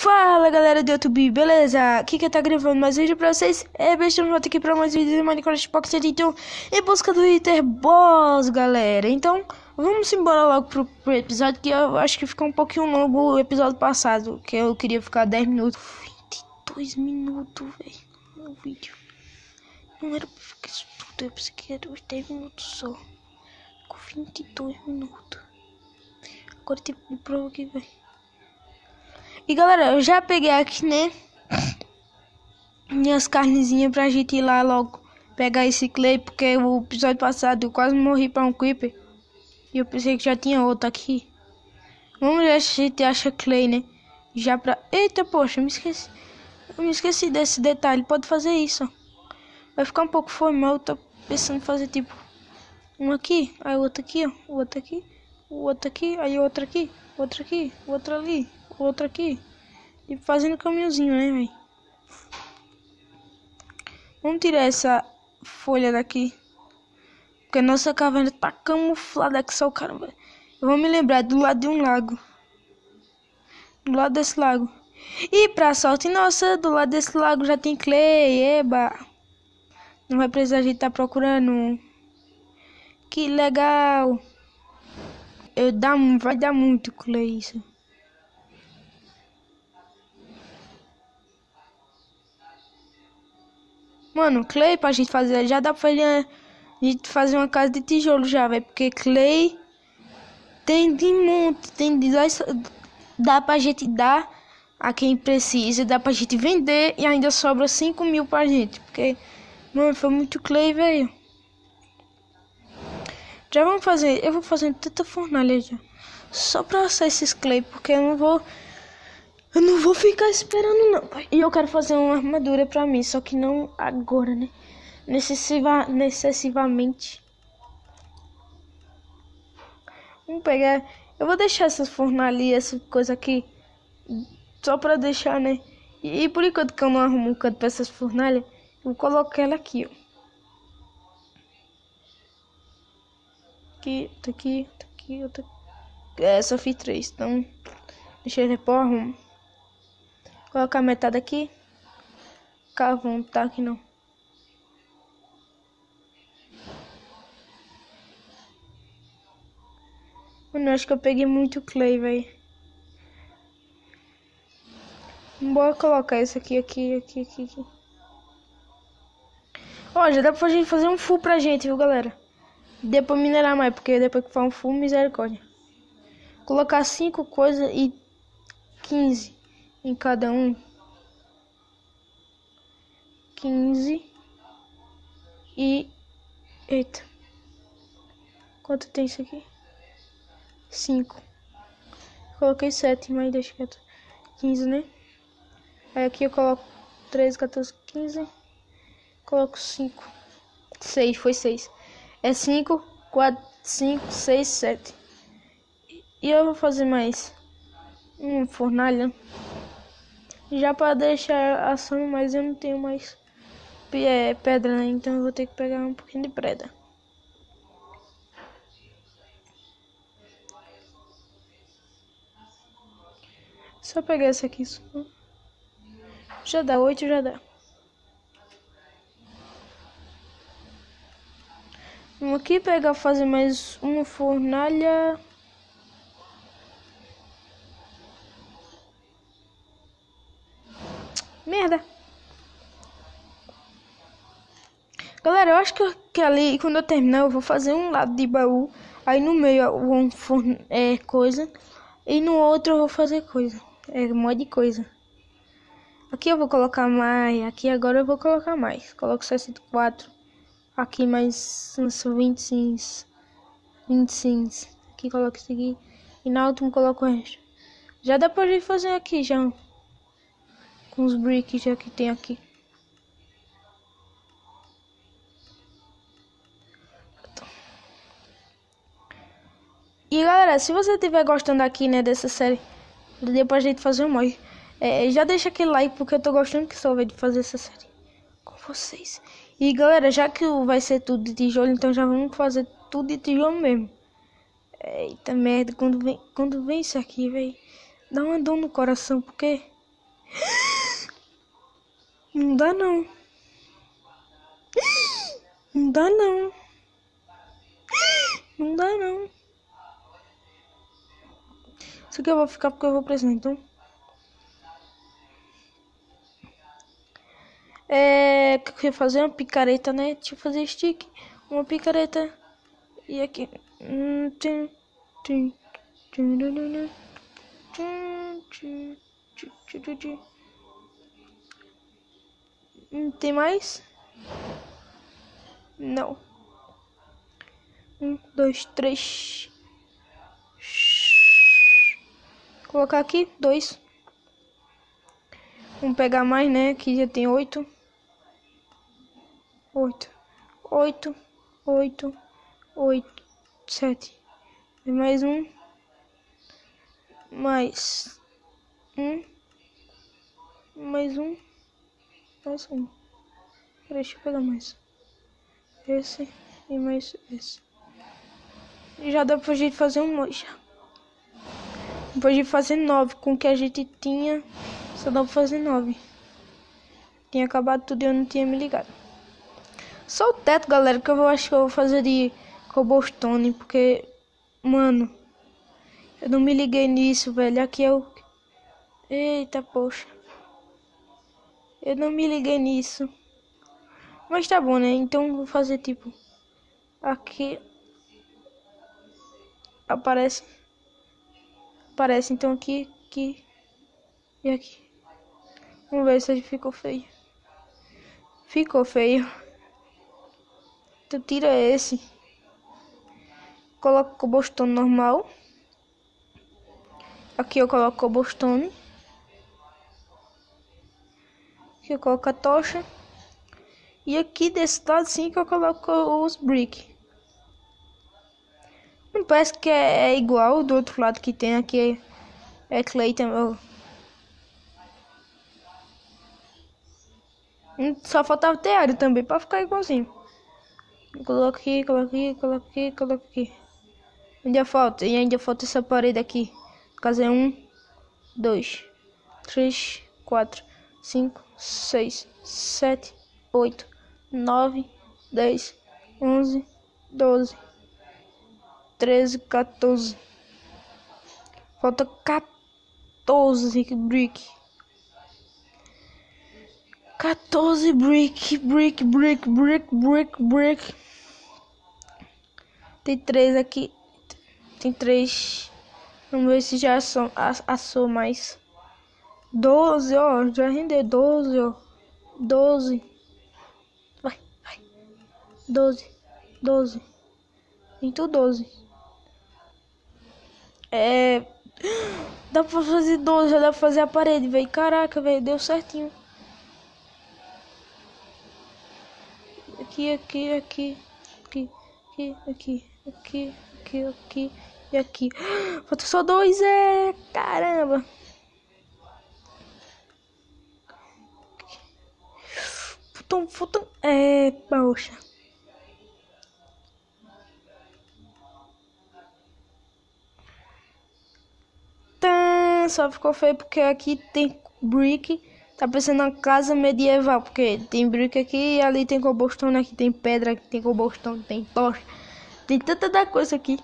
Fala galera do YouTube, beleza? Aqui que tá gravando mais vídeo pra vocês. Bestamos volta aqui pra mais vídeos de Minecraft Pocket Edition em busca do Iter Boss, galera. Então, vamos embora logo pro episódio, que eu acho que ficou um pouquinho longo o episódio passado, que eu queria ficar 10 minutos. 22 minutos, velho, no vídeo. Não era pra ficar isso tudo, eu pensei que era 10 minutos só. Com 22 minutos. Agora tem prova aqui, velho. E galera, eu já peguei aqui, né, minhas carnezinhas pra gente ir lá logo pegar esse clay, porque o episódio passado eu quase morri pra um creeper e eu pensei que já tinha outro aqui. Vamos ver se a gente acha clay, né, já pra... Eita, poxa, eu me esqueci desse detalhe. Pode fazer isso, ó. Vai ficar um pouco formal. Eu tô pensando em fazer tipo um aqui, aí outro aqui, ó, o outro aqui, o outro aqui, aí outro aqui, outro aqui, outro ali, outro aqui, e fazendo caminhozinho, né, velho? Vamos tirar essa folha daqui, porque a nossa caverna tá camuflada aqui, só o caramba. Eu vou me lembrar do lado de um lago, do lado desse lago. E pra sorte nossa, do lado desse lago já tem clay, eba. Não vai precisar a gente tá procurando. Que legal. Vai dar muito clay isso. Mano, clay pra gente fazer, já dá pra gente fazer uma casa de tijolo já, velho. Porque clay tem de monte, dá pra gente dar a quem precisa, dá pra gente vender e ainda sobra 5.000 pra gente. Porque, mano, foi muito clay, velho. Já vamos fazer, eu vou fazendo tanta fornalha já. Só pra assar esses clay, porque eu não vou ficar esperando não. E eu quero fazer uma armadura pra mim, só que não agora, né? Necessivamente. Vamos pegar. Eu vou deixar essas fornalhas, essa coisa aqui, só pra deixar, né? E por enquanto que eu não arrumo um canto pra essas fornalhas, eu vou colocar ela aqui, ó. Aqui, outra aqui, outra aqui, outra aqui. Só fiz 3, então deixa eu repor, arrumo. Colocar metade aqui. Carvão, tá aqui não. Mano, eu acho que eu peguei muito clay, velho. Bora colocar isso aqui. Ó, já dá pra gente fazer um full pra gente, viu, galera? Depois minerar mais, porque depois que for um full, misericórdia. Colocar 5 coisas e 15 em cada um. 15 e... Eita. Quanto tem isso aqui? 5. Coloquei 7, mas deixa quieto. 15, né? Aí aqui eu coloco 13, 14, 15. Coloco 5. 6, foi 6. É 5, 4, 5, 6, 7. E eu vou fazer mais uma fornalha. Já para deixar assando, mas eu não tenho mais pedra, né? Então eu vou ter que pegar um pouquinho de pedra. Só pegar essa aqui. Já dá 8, já dá. Vamos aqui pegar, fazer mais uma fornalha. Merda. Galera, eu acho que ali, quando eu terminar, eu vou fazer um lado de baú. Aí no meio coisa. E no outro eu vou fazer coisa. Um monte de coisa. Aqui eu vou colocar mais. Aqui agora eu vou colocar mais. Coloco 64. Aqui mais uns 25. 25. Aqui coloco isso aqui. E na última coloco o resto. Já dá pra gente fazer aqui já. Com os bricks já que tem aqui. E galera, se você estiver gostando aqui, né, dessa série, depois a gente fazer um mod, já deixa aquele like, porque eu tô gostando que só vai de fazer essa série com vocês. E galera, já que vai ser tudo de tijolo, então já vamos fazer tudo de tijolo mesmo. Eita merda, quando vem isso aqui, velho, dá uma dor no coração, porque Não dá não. Não dá não. Não dá não. Isso aqui eu vou ficar porque eu vou precisar, então. Que eu queria fazer uma picareta, né? Deixa eu fazer stick. Uma picareta. E aqui. Tem mais? Não. 1, 2, 3. Colocar aqui 2. Vamos pegar mais, né? Aqui já tem 8. 8. 8. 8. 8. 7. Mais um. Mais um. Mais um. Mais um. Deixa eu pegar mais. Esse e mais esse. Já dá pra gente fazer um monte. Depois de fazer 9 com o que a gente tinha, só dá pra fazer 9. Tinha acabado tudo e eu não tinha me ligado. Só o teto, galera, que eu acho que eu vou fazer de cobblestone, porque, mano, eu não me liguei nisso, velho. Aqui é o... Eita, poxa. Eu não me liguei nisso. Mas tá bom, né? Então vou fazer tipo... Aqui... Aparece, então aqui, aqui e aqui. Vamos ver se ficou feio. Ficou feio. Tu tira esse. Coloca o cobblestone normal. Aqui eu coloco cobblestone. Aqui eu coloco a tocha. E aqui desse lado sim que eu coloco os brick. Não parece que é igual do outro lado que tem aqui. É clay também. Só faltava ter área também pra ficar igualzinho. Coloca aqui, coloca aqui, coloca aqui, coloca aqui. Ainda falta. E ainda falta essa parede aqui. No caso é 1, 2, 3, 4, 5, 6, 7, 8, 9, 10, 11, 12, 13, 14. Falta 14 brick. 14 brick. Tem 3 aqui. Tem 3. Vamos ver se já assou mais. 12, ó. Já rendeu 12, ó. 12. Vai. 12. Tem tudo 12. Dá pra fazer 12, já dá pra fazer a parede, velho. Caraca, velho. Deu certinho. Aqui. E aqui. Falta só 2, caramba. Faltam. Poxa. Só ficou feio porque aqui tem brick. Tá parecendo uma casa medieval, porque tem brick aqui, ali tem cobblestone, aqui tem pedra, aqui tem cobblestone, tem tocha. Tem tanta coisa aqui.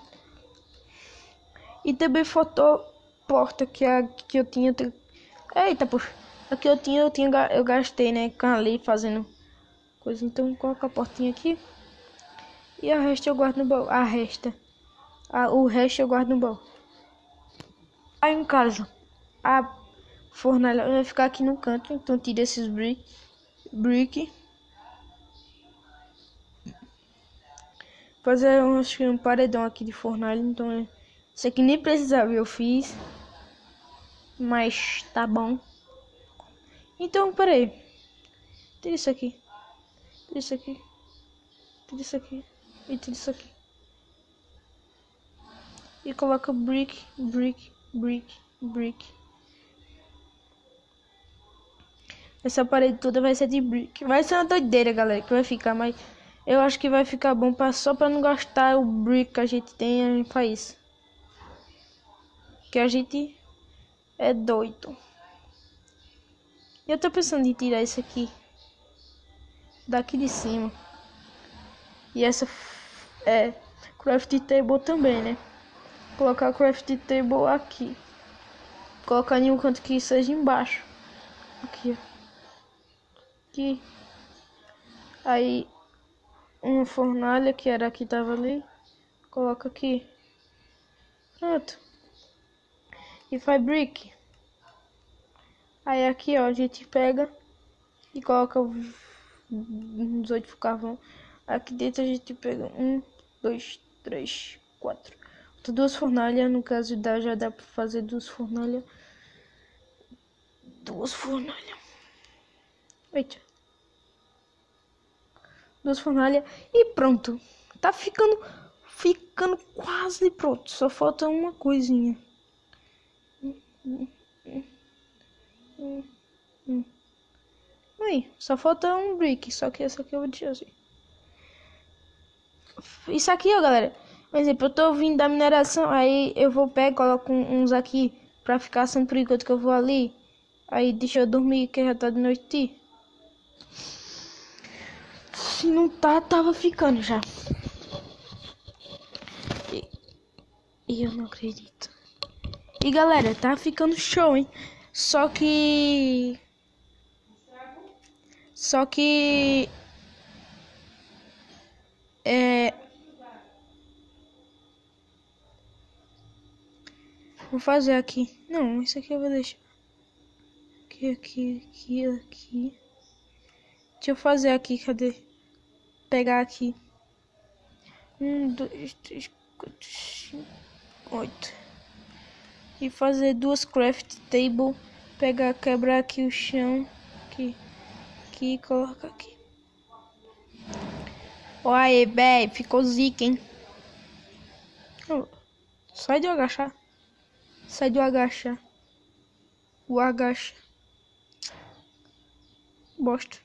E também faltou porta que eu tinha. Eita, poxa. Aqui eu gastei, né? Ali fazendo coisa. Então coloca a portinha aqui. E a resta eu guardo no baú. O resto eu guardo no baú. Aí em casa, a fornalha vai ficar aqui no canto. Então tira esses brick. Fazer um paredão aqui de fornalha. Então isso aqui nem precisava, eu fiz. Mas tá bom. Então, peraí. Tira isso aqui. E tira isso aqui. E coloca brick. Essa parede toda vai ser de brick. Vai ser uma doideira, galera, que vai ficar, mas eu acho que vai ficar bom só pra não gastar o brick que a gente tem, a gente faz isso. Que a gente é doido. Eu tô pensando em tirar isso aqui daqui de cima. E essa é craft table também, né? Colocar a craft table aqui. Colocar em um canto que seja embaixo. Aqui, ó. Aqui. Aí uma fornalha que era que tava ali. Coloca aqui. Pronto. E faz brick. Aí aqui, ó, a gente pega e coloca uns 8 carvão. Aqui dentro a gente pega 1, 2, 3, 4. Duas fornalhas, no caso já dá pra fazer duas fornalhas. Eita. Duas fornalhas e pronto. Tá ficando quase pronto. Só falta uma coisinha. Aí, só falta um brick. Só que essa aqui eu vou deixar assim. Isso aqui, ó, galera. Por exemplo, eu tô vindo da mineração. Aí eu vou pegar, coloco uns aqui pra ficar sem por enquanto que eu vou ali. Aí deixa eu dormir que já tá de noite. Se não tá, tava ficando já. E eu não acredito. E galera, tá ficando show, hein? Só que vou fazer aqui. Não, isso aqui eu vou deixar. Aqui. Deixa eu fazer aqui, cadê? Pegar aqui. 1, 2, 3, 4, 5, 8. E fazer duas craft table. Pegar, quebrar aqui o chão. Aqui e colocar aqui. Olha, véi, ficou zica, hein? Sai de agachar. Sai do agachar. O agacha. Bosta.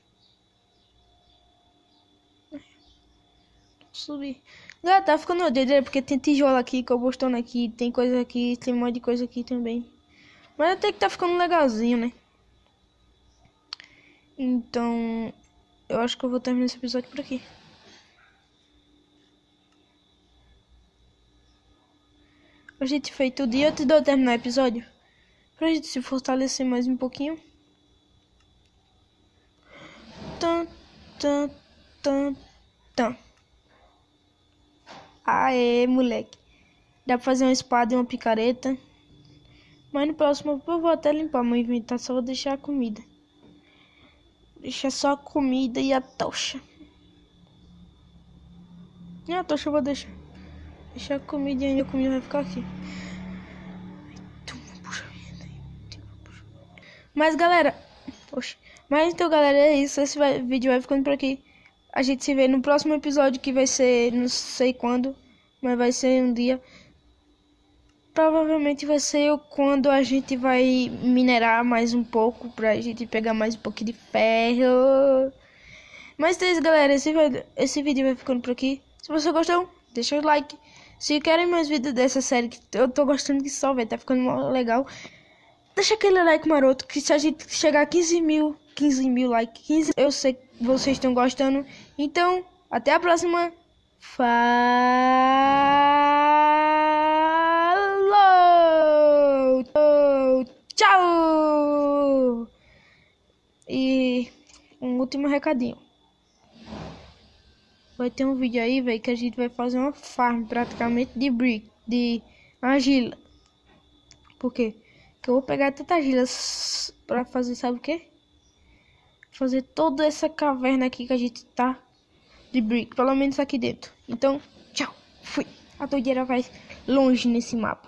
Subir. Galera, tá ficando doideira porque tem tijolo aqui, cobblestone aqui, tem coisa aqui, tem um monte de coisa aqui também. Mas até que tá ficando legalzinho, né? Então, eu acho que eu vou terminar esse episódio por aqui. A gente fez tudo e eu te dou terminar o episódio. Pra gente se fortalecer mais um pouquinho. Aê, moleque. Dá pra fazer uma espada e uma picareta. Mas no próximo eu vou até limpar meu inventário. Só vou deixar a comida. Deixa só a comida e a tocha. E a tocha eu vou deixar. Deixar a comida e ainda a comida vai ficar aqui. Mas galera. Mas então galera, é isso. Esse vídeo vai ficando por aqui. A gente se vê no próximo episódio, que vai ser não sei quando, mas vai ser um dia. Provavelmente vai ser quando a gente vai minerar mais um pouco, pra gente pegar mais um pouquinho de ferro. Mas é isso, galera, esse vídeo vai ficando por aqui. Se você gostou, deixa o like. Se querem mais vídeos dessa série, que eu tô gostando que só, velho, tá ficando legal. Deixa aquele like maroto, que se a gente chegar a 15 mil likes, eu sei que vocês estão gostando. Então, até a próxima. Falou! Tchau! E um último recadinho. Vai ter um vídeo aí, velho, que a gente vai fazer uma farm praticamente de brick, de argila. Por quê? Que eu vou pegar tanta argila pra fazer, sabe o quê? Fazer toda essa caverna aqui que a gente tá de brick, pelo menos aqui dentro. Então, tchau, fui. A doideira vai longe nesse mapa.